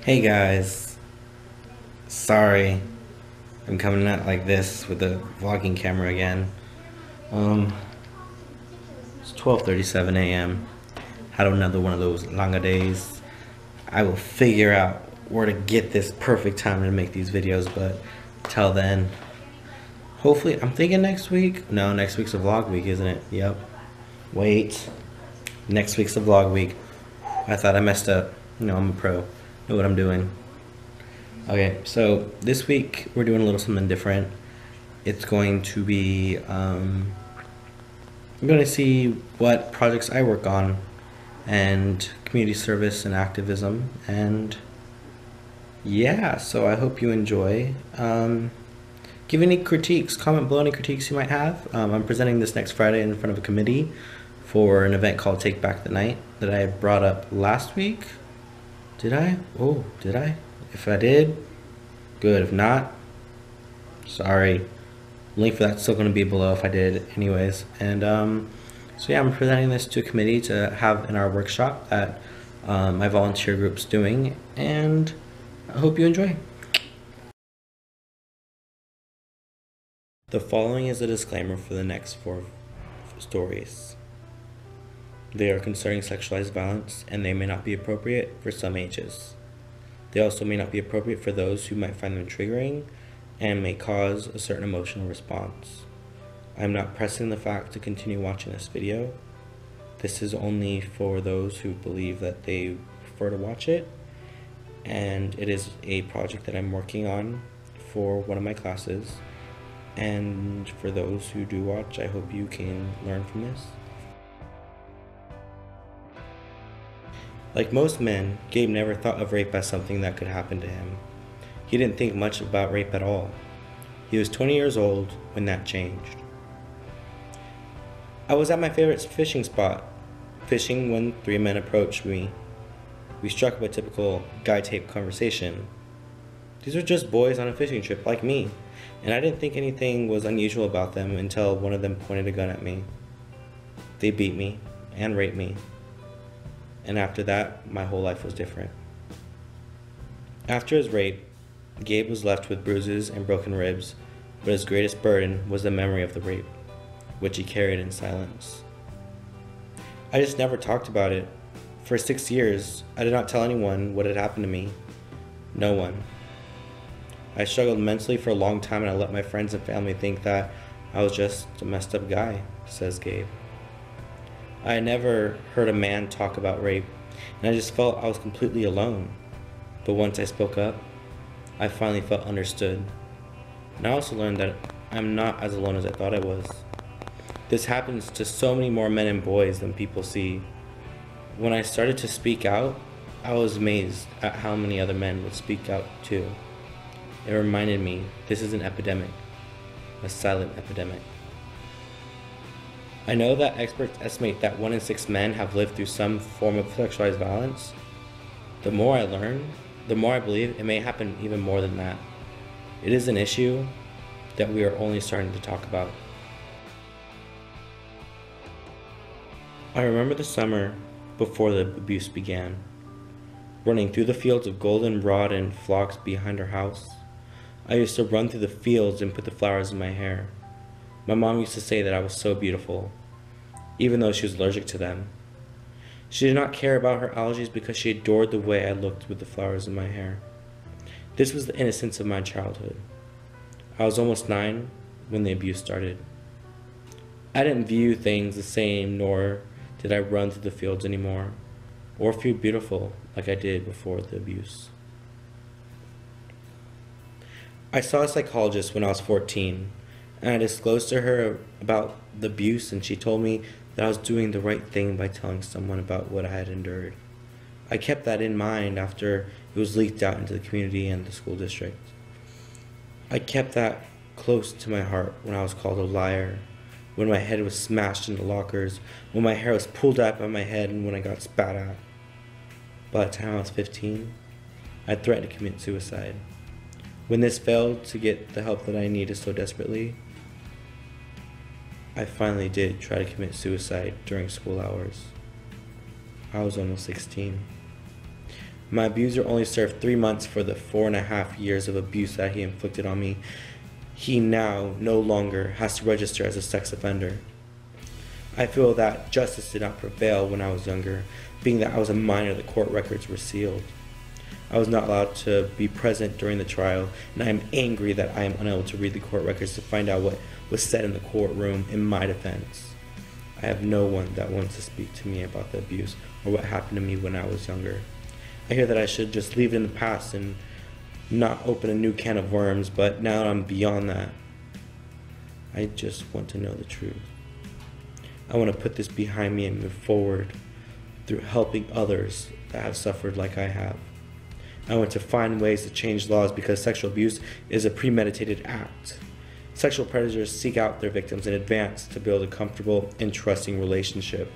Hey guys, sorry I'm coming out like this with the vlogging camera again. Um, it's 12:37 a.m. Had another one of those longer days. I will figure out where to get this perfect time to make these videos, but till then, hopefully, I'm thinking next week. No, next week's a vlog week, isn't it? Yep. Wait, next week's a vlog week. I thought I messed up. I'm a pro. Know what I'm doing. Okay, so this week we're doing a little something different. It's going to be, I'm going to see what projects I work on and community service and activism. And yeah, so I hope you enjoy. Give any critiques, comment below any critiques you might have. I'm presenting this next Friday in front of a committee for an event called Take Back the Night that I brought up last week. Did I? Oh, did I? If I did, good. If not, sorry. Link for that's still going to be below if I did anyways. And so yeah, I'm presenting this to a committee to have in our workshop that my volunteer group's doing, and I hope you enjoy. The following is a disclaimer for the next 4 stories. They are concerning sexualized violence, and they may not be appropriate for some ages. They also may not be appropriate for those who might find them triggering and may cause a certain emotional response. I am not pressing the fact to continue watching this video. This is only for those who believe that they prefer to watch it, and it is a project that I'm working on for one of my classes. And for those who do watch, I hope you can learn from this. Like most men, Gabe never thought of rape as something that could happen to him. He didn't think much about rape at all. He was 20 years old when that changed. I was at my favorite fishing spot, fishing when 3 men approached me. We struck up a typical guy-tape conversation. These were just boys on a fishing trip like me, and I didn't think anything was unusual about them until one of them pointed a gun at me. They beat me and raped me. And after that, my whole life was different. After his rape, Gabe was left with bruises and broken ribs, but his greatest burden was the memory of the rape, which he carried in silence. I just never talked about it. For 6 years, I did not tell anyone what had happened to me. No one. I struggled mentally for a long time, and I let my friends and family think that I was just a messed up guy, says Gabe. I had never heard a man talk about rape, and I just felt I was completely alone. But once I spoke up, I finally felt understood. And I also learned that I'm not as alone as I thought I was. This happens to so many more men and boys than people see. When I started to speak out, I was amazed at how many other men would speak out too. It reminded me this is an epidemic, a silent epidemic. I know that experts estimate that 1 in 6 men have lived through some form of sexualized violence. The more I learn, the more I believe it may happen even more than that. It is an issue that we are only starting to talk about. I remember the summer before the abuse began, running through the fields of goldenrod and phlox behind our house. I used to run through the fields and put the flowers in my hair. My mom used to say that I was so beautiful, even though she was allergic to them. She did not care about her allergies because she adored the way I looked with the flowers in my hair. This was the innocence of my childhood. I was almost 9 when the abuse started. I didn't view things the same, nor did I run through the fields anymore, or feel beautiful like I did before the abuse. I saw a psychologist when I was 14, and I disclosed to her about the abuse, and she told me that I was doing the right thing by telling someone about what I had endured. I kept that in mind after it was leaked out into the community and the school district. I kept that close to my heart when I was called a liar, when my head was smashed into lockers, when my hair was pulled out by my head, and when I got spat at. By the time I was 15, I threatened to commit suicide. When this failed to get the help that I needed so desperately, I finally did try to commit suicide during school hours. I was almost 16. My abuser only served 3 months for the 4.5 years of abuse that he inflicted on me. He now no longer has to register as a sex offender. I feel that justice did not prevail when I was younger, being that I was a minor. The court records were sealed. I was not allowed to be present during the trial, and I am angry that I am unable to read the court records to find out what was said in the courtroom in my defense. I have no one that wants to speak to me about the abuse or what happened to me when I was younger. I hear that I should just leave it in the past and not open a new can of worms, but now I'm beyond that. I just want to know the truth. I want to put this behind me and move forward through helping others that have suffered like I have. I want to find ways to change laws because sexual abuse is a premeditated act. Sexual predators seek out their victims in advance to build a comfortable and trusting relationship.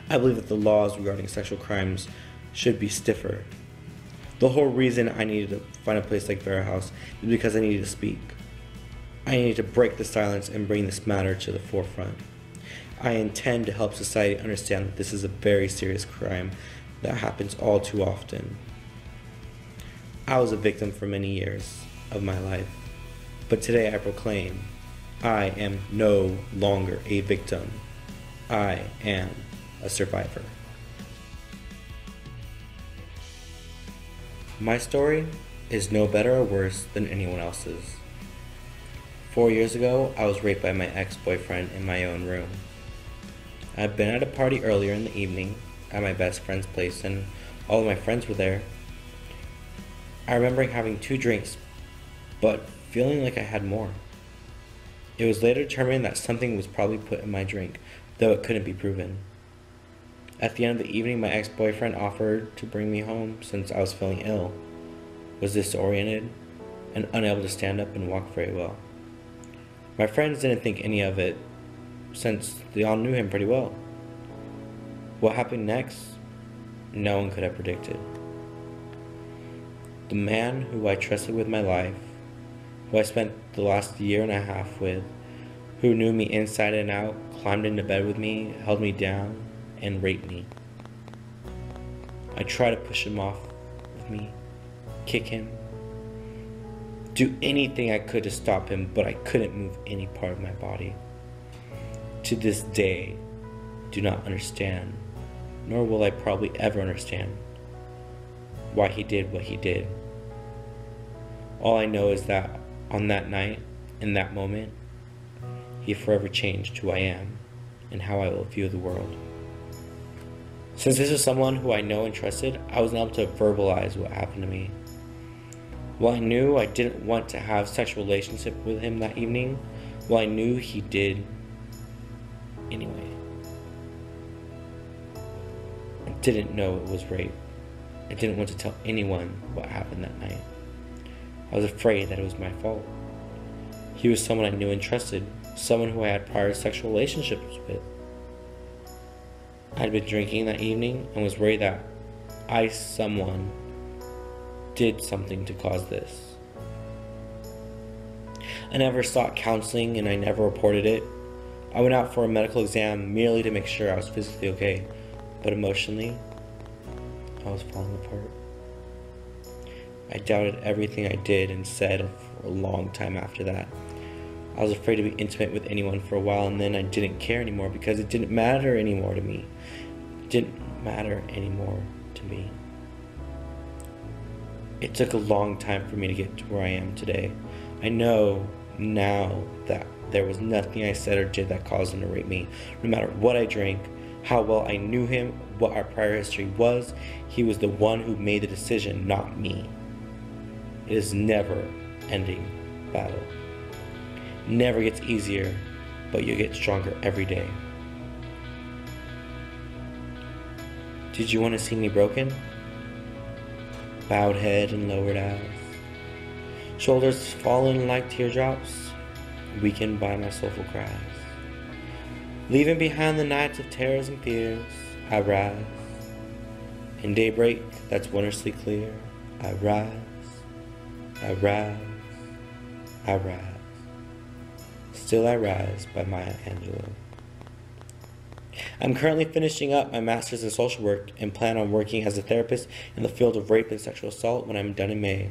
I believe that the laws regarding sexual crimes should be stiffer. The whole reason I needed to find a place like Vera House is because I needed to speak. I needed to break the silence and bring this matter to the forefront. I intend to help society understand that this is a very serious crime that happens all too often. I was a victim for many years of my life, but today I proclaim I am no longer a victim. I am a survivor. My story is no better or worse than anyone else's. 4 years ago, I was raped by my ex-boyfriend in my own room. I'd been at a party earlier in the evening at my best friend's place, and all of my friends were there. I remember having 2 drinks, but feeling like I had more. It was later determined that something was probably put in my drink, though it couldn't be proven. At the end of the evening, my ex-boyfriend offered to bring me home since I was feeling ill, was disoriented, and unable to stand up and walk very well. My friends didn't think any of it, since they all knew him pretty well. What happened next, no one could have predicted. The man who I trusted with my life, who I spent the last 1.5 years with, who knew me inside and out, climbed into bed with me, held me down, and raped me. I tried to push him off of me, kick him, do anything I could to stop him, but I couldn't move any part of my body. To this day, do not understand, nor will I probably ever understand, why he did what he did. All I know is that on that night, in that moment, he forever changed who I am and how I will view the world. Since this is someone who I know and trusted, I was not able to verbalize what happened to me. While I knew I didn't want to have sexual relationship with him that evening, while I knew he did anyway, I didn't know it was rape. I didn't want to tell anyone what happened that night. I was afraid that it was my fault. He was someone I knew and trusted, someone who I had prior sexual relationships with. I had been drinking that evening and was worried that someone did something to cause this. I never sought counseling and I never reported it. I went out for a medical exam merely to make sure I was physically okay, but emotionally, I was falling apart. I doubted everything I did and said for a long time after that. I was afraid to be intimate with anyone for a while, and then I didn't care anymore because it didn't matter anymore to me. It didn't matter anymore to me. It took a long time for me to get to where I am today. I know now that there was nothing I said or did that caused him to rape me. No matter what I drank, how well I knew him, what our prior history was, he was the one who made the decision, not me. It is never ending battle. Never gets easier, but you get stronger every day. Did you want to see me broken? Bowed head and lowered eyes, shoulders fallen like teardrops, weakened by my soulful cries. Leaving behind the nights of terrors and fears, I rise. In daybreak that's wondrously clear, I rise, I rise, I rise. Still I Rise by Maya Angelou. I'm currently finishing up my master's in social work and plan on working as a therapist in the field of rape and sexual assault when I'm done in May.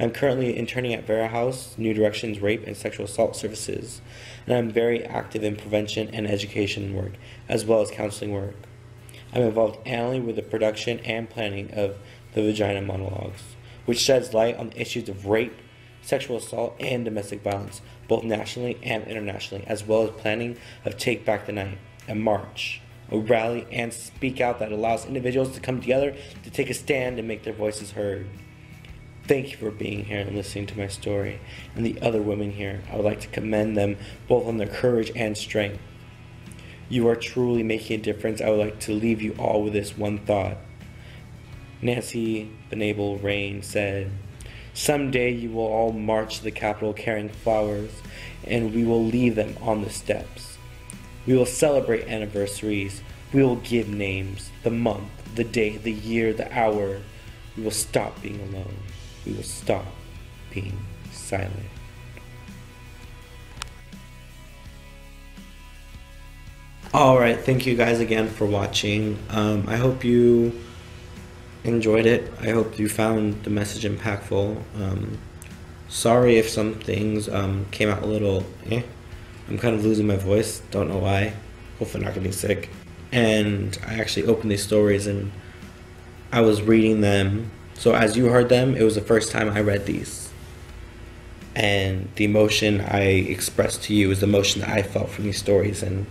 I'm currently interning at Vera House, New Directions Rape and Sexual Assault Services, and I'm very active in prevention and education work, as well as counseling work. I'm involved annually with the production and planning of the Vagina Monologues, which sheds light on the issues of rape, sexual assault, and domestic violence, both nationally and internationally, as well as planning of Take Back the Night, a march, a rally, and speak out that allows individuals to come together to take a stand and make their voices heard. Thank you for being here and listening to my story, and the other women here. I would like to commend them both on their courage and strength. You are truly making a difference. I would like to leave you all with this one thought. Nancy Venable Rain said, "Someday you will all march to the Capitol carrying flowers, and we will leave them on the steps. We will celebrate anniversaries. We will give names, the month, the day, the year, the hour. We will stop being alone. We will stop being silent." Alright, thank you guys again for watching. I hope you enjoyed it. I hope you found the message impactful. Sorry if some things came out a little I'm kind of losing my voice, don't know why. Hopefully not getting sick. And I actually opened these stories and I was reading them. So as you heard them, it was the first time I read these. And the emotion I expressed to you is the emotion that I felt from these stories. And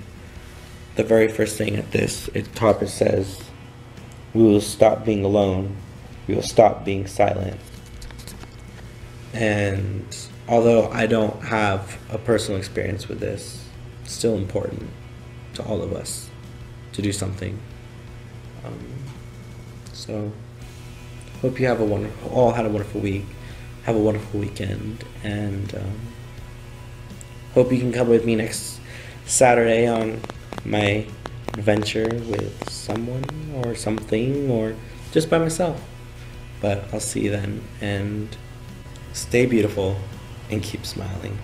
the very first thing at this top, it says, "We will stop being alone. We will stop being silent." And although I don't have a personal experience with this, it's still important to all of us to do something. So hope you have all had a wonderful week, have a wonderful weekend, and hope you can come with me next Saturday on my adventure with someone or something, or just by myself. But I'll see you then, and stay beautiful and keep smiling.